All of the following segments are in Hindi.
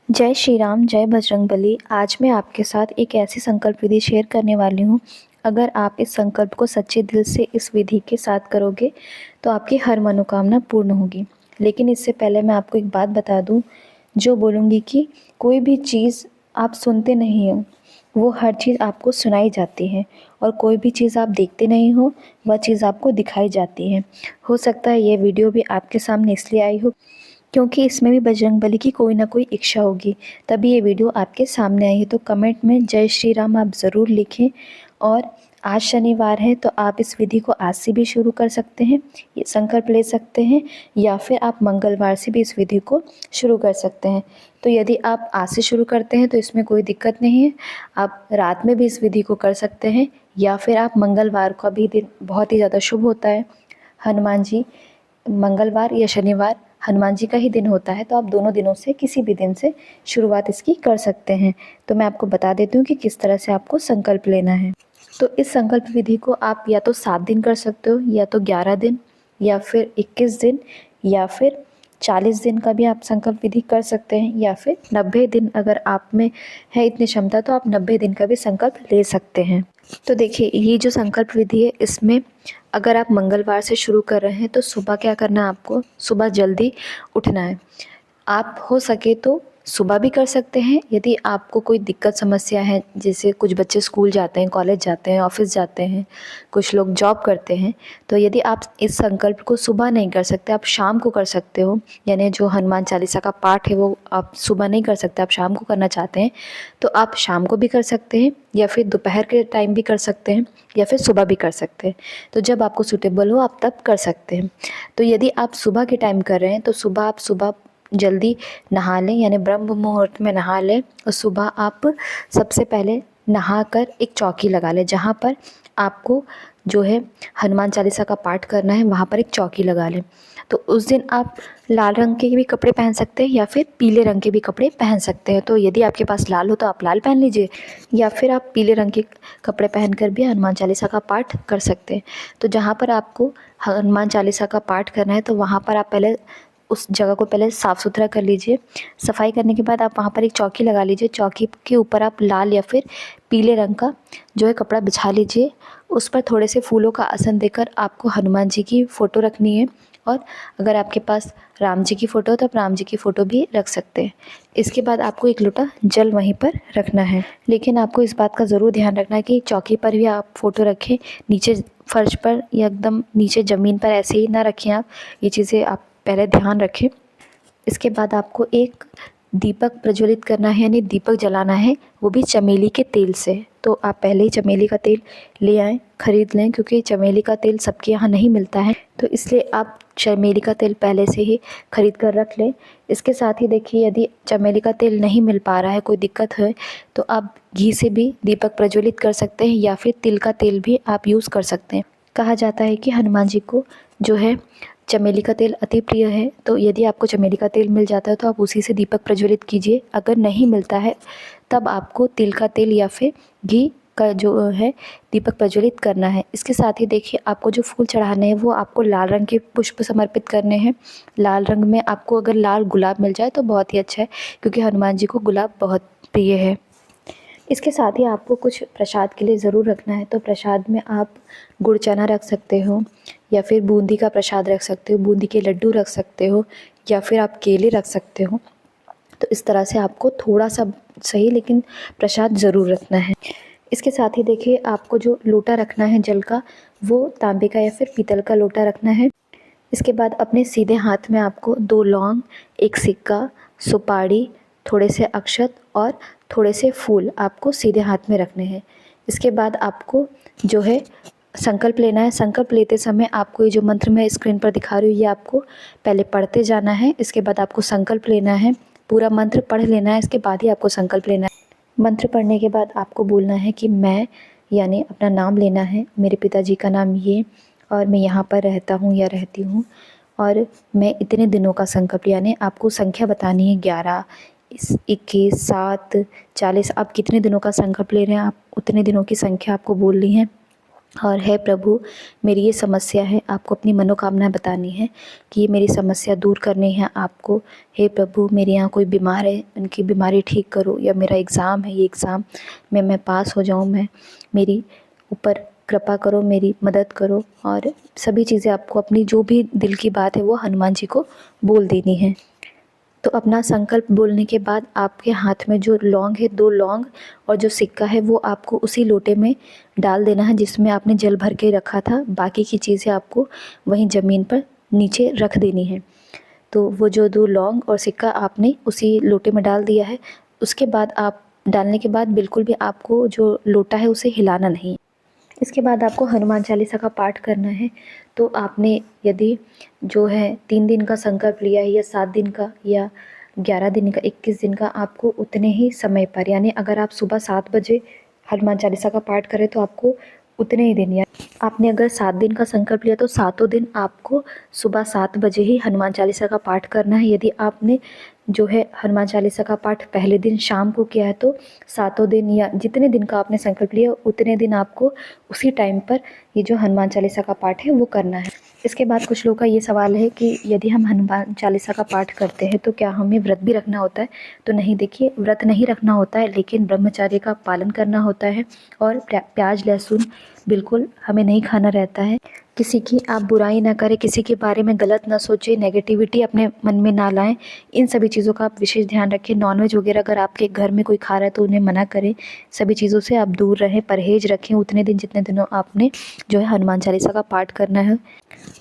जय श्री राम, जय बजरंगबली। आज मैं आपके साथ एक ऐसी संकल्प विधि शेयर करने वाली हूँ। अगर आप इस संकल्प को सच्चे दिल से इस विधि के साथ करोगे तो आपकी हर मनोकामना पूर्ण होगी। लेकिन इससे पहले मैं आपको एक बात बता दूँ, जो बोलूँगी कि कोई भी चीज़ आप सुनते नहीं हो, वो हर चीज़ आपको सुनाई जाती है, और कोई भी चीज़ आप देखते नहीं हो, वह चीज़ आपको दिखाई जाती है। हो सकता है ये वीडियो भी आपके सामने इसलिए आई हो क्योंकि इसमें भी बजरंगबली की कोई ना कोई इच्छा होगी, तभी ये वीडियो आपके सामने आई है। तो कमेंट में जय श्री राम आप ज़रूर लिखें। और आज शनिवार है तो आप इस विधि को आज से भी शुरू कर सकते हैं, ये संकल्प ले सकते हैं, या फिर आप मंगलवार से भी इस विधि को शुरू कर सकते हैं। तो यदि आप आज से शुरू करते हैं तो इसमें कोई दिक्कत नहीं है, आप रात में भी इस विधि को कर सकते हैं, या फिर आप मंगलवार का भी दिन बहुत ही ज़्यादा शुभ होता है। हनुमान जी, मंगलवार या शनिवार हनुमान जी का ही दिन होता है, तो आप दोनों दिनों से किसी भी दिन से शुरुआत इसकी कर सकते हैं। तो मैं आपको बता देती हूँ कि किस तरह से आपको संकल्प लेना है। तो इस संकल्प विधि को आप या तो 7 दिन कर सकते हो, या तो 11 दिन, या फिर 21 दिन, या फिर 40 दिन का भी आप संकल्प विधि कर सकते हैं, या फिर 90 दिन। अगर आप में है इतनी क्षमता तो आप 90 दिन का भी संकल्प ले सकते हैं। तो देखिए, ये जो संकल्प विधि है, इसमें अगर आप मंगलवार से शुरू कर रहे हैं तो सुबह क्या करना है, आपको सुबह जल्दी उठना है। आप हो सके तो सुबह भी कर सकते हैं। यदि आपको कोई दिक्कत समस्या है, जैसे कुछ बच्चे स्कूल जाते हैं, कॉलेज जाते हैं, ऑफिस जाते हैं, कुछ लोग जॉब करते हैं, तो यदि आप इस संकल्प को सुबह नहीं कर सकते, आप शाम को कर सकते हो। यानी जो हनुमान चालीसा का पाठ है वो आप सुबह नहीं कर सकते, आप शाम को करना चाहते हैं तो आप शाम को भी कर सकते हैं, या फिर दोपहर के टाइम भी कर सकते हैं, या फिर सुबह भी कर सकते हैं। तो जब आपको सूटेबल हो आप तब कर सकते हैं। तो यदि आप सुबह के टाइम कर रहे हैं तो सुबह आप जल्दी नहा लें, यानी ब्रह्म मुहूर्त में नहा लें। और सुबह आप सबसे पहले नहाकर एक चौकी लगा लें, जहाँ पर आपको जो है हनुमान चालीसा का पाठ करना है, वहाँ पर एक चौकी लगा लें। तो उस दिन आप लाल रंग के भी कपड़े पहन सकते हैं, या फिर पीले रंग के भी कपड़े पहन सकते हैं। तो यदि आपके पास लाल हो तो आप लाल पहन लीजिए, या फिर आप पीले रंग के कपड़े पहनकर भी हनुमान चालीसा का पाठ कर सकते हैं। तो जहाँ पर आपको हनुमान चालीसा का पाठ करना है तो वहाँ पर आप पहले उस जगह को पहले साफ़ सुथरा कर लीजिए। सफाई करने के बाद आप वहाँ पर एक चौकी लगा लीजिए। चौकी के ऊपर आप लाल या फिर पीले रंग का जो है कपड़ा बिछा लीजिए। उस पर थोड़े से फूलों का आसन देकर आपको हनुमान जी की फ़ोटो रखनी है, और अगर आपके पास राम जी की फ़ोटो हो तो आप राम जी की फ़ोटो भी रख सकते हैं। इसके बाद आपको एक लोटा जल वहीं पर रखना है। लेकिन आपको इस बात का ज़रूर ध्यान रखना है कि चौकी पर भी आप फ़ोटो रखें, नीचे फर्श पर या एकदम नीचे ज़मीन पर ऐसे ही ना रखें आप। ये चीज़ें आप पहले ध्यान रखें। इसके बाद आपको एक दीपक प्रज्वलित करना है, यानी दीपक जलाना है, वो भी चमेली के तेल से। तो आप पहले ही चमेली का तेल ले आएँ, ख़रीद लें, क्योंकि चमेली का तेल सबके यहाँ नहीं मिलता है, तो इसलिए आप चमेली का तेल पहले से ही ख़रीद कर रख लें। इसके साथ ही देखिए, यदि चमेली का तेल नहीं मिल पा रहा है, कोई दिक्कत है, तो आप घी से भी दीपक प्रज्वलित कर सकते हैं, या फिर तिल का तेल भी आप यूज़ कर सकते हैं। कहा जाता है कि हनुमान जी को जो है चमेली का तेल अति प्रिय है, तो यदि आपको चमेली का तेल मिल जाता है तो आप उसी से दीपक प्रज्वलित कीजिए। अगर नहीं मिलता है तब आपको तिल का तेल या फिर घी का जो है दीपक प्रज्वलित करना है। इसके साथ ही देखिए, आपको जो फूल चढ़ाने हैं वो आपको लाल रंग के पुष्प समर्पित करने हैं। लाल रंग में आपको अगर लाल गुलाब मिल जाए तो बहुत ही अच्छा है, क्योंकि हनुमान जी को गुलाब बहुत प्रिय है। इसके साथ ही आपको कुछ प्रसाद के लिए ज़रूर रखना है। तो प्रसाद में आप गुड़ चना रख सकते हो, या फिर बूंदी का प्रसाद रख सकते हो, बूंदी के लड्डू रख सकते हो, या फिर आप केले रख सकते हो। तो इस तरह से आपको थोड़ा सा सही, लेकिन प्रसाद ज़रूर रखना है। इसके साथ ही देखिए, आपको जो लोटा रखना है जल का, वो तांबे का या फिर पीतल का लोटा रखना है। इसके बाद अपने सीधे हाथ में आपको 2 लौंग, 1 सिक्का, सुपारी, थोड़े से अक्षत और थोड़े से फूल आपको सीधे हाथ में रखने हैं। इसके बाद आपको जो है संकल्प लेना है। संकल्प लेते समय आपको ये जो मंत्र मैं स्क्रीन पर दिखा रही हूँ, ये आपको पहले पढ़ते जाना है। इसके बाद आपको संकल्प लेना है, पूरा मंत्र पढ़ लेना है, इसके बाद ही आपको संकल्प लेना है। मंत्र पढ़ने के बाद आपको बोलना है कि मैं, यानी अपना नाम लेना है, मेरे पिताजी का नाम ये, और मैं यहाँ पर रहता हूँ या रहती हूँ, और मैं इतने दिनों का संकल्प, यानी आपको संख्या बतानी है 11, 21, 7, 40। आप कितने दिनों का संकल्प ले रहे हैं, आप उतने दिनों की संख्या आपको बोलनी है। और हे प्रभु, मेरी ये समस्या है, आपको अपनी मनोकामना बतानी है कि ये मेरी समस्या दूर करनी है आपको। हे प्रभु, मेरे यहाँ कोई बीमार है, उनकी बीमारी ठीक करो, या मेरा एग्ज़ाम है, ये एग्ज़ाम में मैं पास हो जाऊँ, मैं मेरी ऊपर कृपा करो, मेरी मदद करो। और सभी चीज़ें आपको अपनी जो भी दिल की बात है वो हनुमान जी को बोल देनी है। तो अपना संकल्प बोलने के बाद आपके हाथ में जो लौंग है, 2 लौंग और जो सिक्का है वो आपको उसी लोटे में डाल देना है जिसमें आपने जल भर के रखा था। बाकी की चीज़ें आपको वहीं ज़मीन पर नीचे रख देनी है। तो वो जो 2 लौंग और सिक्का आपने उसी लोटे में डाल दिया है। उसके बाद आप डालने के बाद बिल्कुल भी आपको जो लोटा है उसे हिलाना नहीं। इसके बाद आपको हनुमान चालीसा का पाठ करना है। तो आपने यदि जो है 3 दिन का संकल्प लिया है, या 7 दिन का, या 11 दिन का, 21 दिन का, आपको उतने ही समय पर, यानी अगर आप सुबह 7 बजे हनुमान चालीसा का पाठ करें तो आपको उतने ही दिन, या आपने अगर 7 दिन का संकल्प लिया तो सातों दिन आपको सुबह 7 बजे ही हनुमान चालीसा का पाठ करना है। यदि आपने जो है हनुमान चालीसा का पाठ पहले दिन शाम को किया है तो सातों दिन, या जितने दिन का आपने संकल्प लिया उतने दिन आपको उसी टाइम पर ये जो हनुमान चालीसा का पाठ है वो करना है। इसके बाद कुछ लोगों का ये सवाल है कि यदि हम हनुमान चालीसा का पाठ करते हैं तो क्या हमें व्रत भी रखना होता है? तो नहीं, देखिए, व्रत नहीं रखना होता है, लेकिन ब्रह्मचर्य का पालन करना होता है। और प्याज लहसुन बिल्कुल हमें नहीं खाना रहता है। किसी की आप बुराई ना करें, किसी के बारे में गलत ना सोचें, नेगेटिविटी अपने मन में ना लाएं। इन सभी चीज़ों का आप विशेष ध्यान रखें। नॉनवेज वगैरह अगर आपके घर में कोई खा रहा है तो उन्हें मना करें। सभी चीज़ों से आप दूर रहें, परहेज रखें उतने दिन जितने दिनों आपने जो है हनुमान चालीसा का पाठ करना है।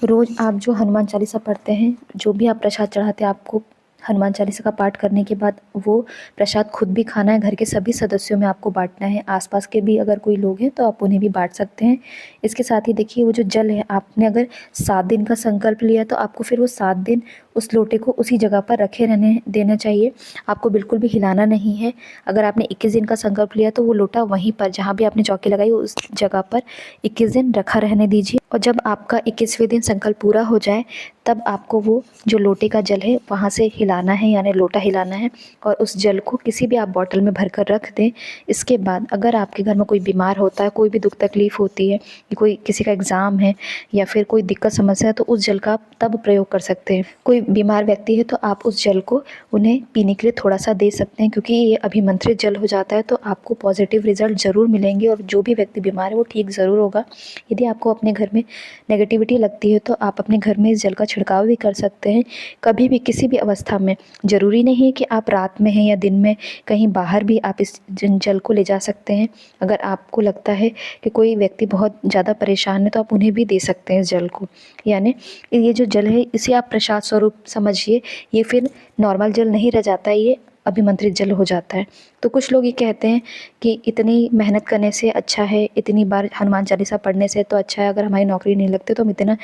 रोज़ आप जो हनुमान चालीसा पढ़ते हैं, जो भी आप प्रसाद चढ़ाते हैं, आपको हनुमान चालीसा का पाठ करने के बाद वो प्रसाद खुद भी खाना है, घर के सभी सदस्यों में आपको बांटना है। आसपास के भी अगर कोई लोग हैं तो आप उन्हें भी बांट सकते हैं। इसके साथ ही देखिए, वो जो जल है, आपने अगर 7 दिन का संकल्प लिया तो आपको फिर वो 7 दिन उस लोटे को उसी जगह पर रखे रहने देना चाहिए। आपको बिल्कुल भी हिलाना नहीं है। अगर आपने 21 दिन का संकल्प लिया तो वो लोटा वहीं पर, जहाँ भी आपने चौकी लगाई उस जगह पर 21 दिन रखा रहने दीजिए। और जब आपका 21वें दिन संकल्प पूरा हो जाए तब आपको वो जो लोटे का जल है वहाँ से हिलाना है, यानी लोटा हिलाना है, और उस जल को किसी भी आप बॉटल में भरकर रख दें। इसके बाद अगर आपके घर में कोई बीमार होता है, कोई भी दुख तकलीफ़ होती है, कि कोई किसी का एग्ज़ाम है या फिर कोई दिक्कत समस्या है, तो उस जल का आप तब प्रयोग कर सकते हैं। कोई बीमार व्यक्ति है तो आप उस जल को उन्हें पीने के लिए थोड़ा सा दे सकते हैं, क्योंकि ये अभिमंत्रित जल हो जाता है तो आपको पॉजिटिव रिजल्ट ज़रूर मिलेंगे और जो भी व्यक्ति बीमार है वो ठीक ज़रूर होगा। यदि आपको अपने घर में नेगेटिविटी लगती है तो आप अपने घर में इस जल का छिड़काव भी कर सकते हैं। कभी भी किसी भी अवस्था में, ज़रूरी नहीं है कि आप रात में हैं या दिन में, कहीं बाहर भी आप इस जल को ले जा सकते हैं। अगर आपको लगता है कि कोई व्यक्ति बहुत ज़्यादा परेशान है तो आप उन्हें भी दे सकते हैं इस जल को। यानी ये जो जल है इसे आप प्रसाद स्वरूप समझिए। ये फिर नॉर्मल जल नहीं रह जाता है, ये अभिमंत्रित जल हो जाता है। तो कुछ लोग ये कहते हैं कि इतनी मेहनत करने से अच्छा है, इतनी बार हनुमान चालीसा पढ़ने से तो अच्छा है, अगर हमारी नौकरी नहीं लगती तो हम इतना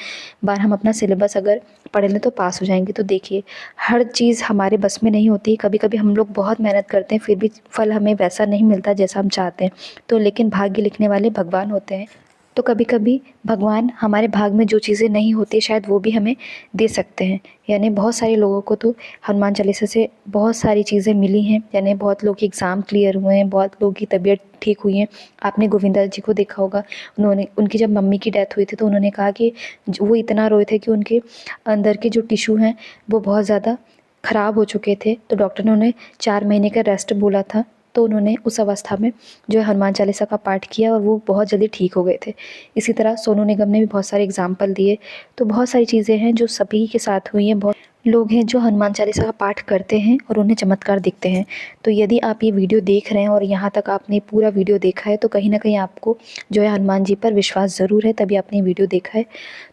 बार हम अपना सिलेबस अगर पढ़ लें तो पास हो जाएंगे। तो देखिए, हर चीज़ हमारे बस में नहीं होती। कभी कभी हम लोग बहुत मेहनत करते हैं फिर भी फल हमें वैसा नहीं मिलता जैसा हम चाहते हैं। तो लेकिन भाग्य लिखने वाले भगवान होते हैं। तो कभी कभी भगवान हमारे भाग में जो चीज़ें नहीं होती शायद वो भी हमें दे सकते हैं। यानी बहुत सारे लोगों को तो हनुमान चालीसा से बहुत सारी चीज़ें मिली हैं। यानी बहुत लोग के एग्ज़ाम क्लियर हुए हैं, बहुत लोगों की तबीयत ठीक हुई है। आपने गोविंदा जी को देखा होगा, उनकी जब मम्मी की डेथ हुई थी तो उन्होंने कहा कि वो इतना रोए थे कि उनके अंदर के जो टिश्यू हैं वो बहुत ज़्यादा ख़राब हो चुके थे। तो डॉक्टर ने उन्हें 4 महीने का रेस्ट बोला था। तो उन्होंने उस अवस्था में जो है हनुमान चालीसा का पाठ किया और वो बहुत जल्दी ठीक हो गए थे। इसी तरह सोनू निगम ने भी बहुत सारे एग्जाम्पल दिए। तो बहुत सारी चीज़ें हैं जो सभी के साथ हुई हैं। बहुत लोग हैं जो हनुमान चालीसा का पाठ करते हैं और उन्हें चमत्कार दिखते हैं। तो यदि आप ये वीडियो देख रहे हैं और यहाँ तक आपने पूरा वीडियो देखा है तो कहीं ना कहीं आपको जो है हनुमान जी पर विश्वास ज़रूर है, तभी आपने वीडियो देखा है।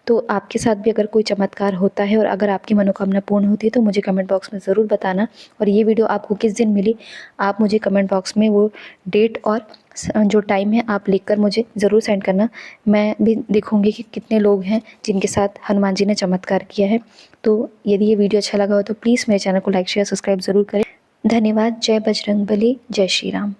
तो आपके साथ भी अगर कोई चमत्कार होता है और अगर आपकी मनोकामना पूर्ण होती है तो मुझे कमेंट बॉक्स में ज़रूर बताना। और ये वीडियो आपको किस दिन मिली आप मुझे कमेंट बॉक्स में वो डेट और जो टाइम है आप लिखकर मुझे ज़रूर सेंड करना। मैं भी देखूँगी कि कितने लोग हैं जिनके साथ हनुमान जी ने चमत्कार किया है। तो यदि ये वीडियो अच्छा लगा हो तो प्लीज़ मेरे चैनल को लाइक शेयर सब्सक्राइब ज़रूर करें। धन्यवाद। जय बजरंगबली, जय श्री राम।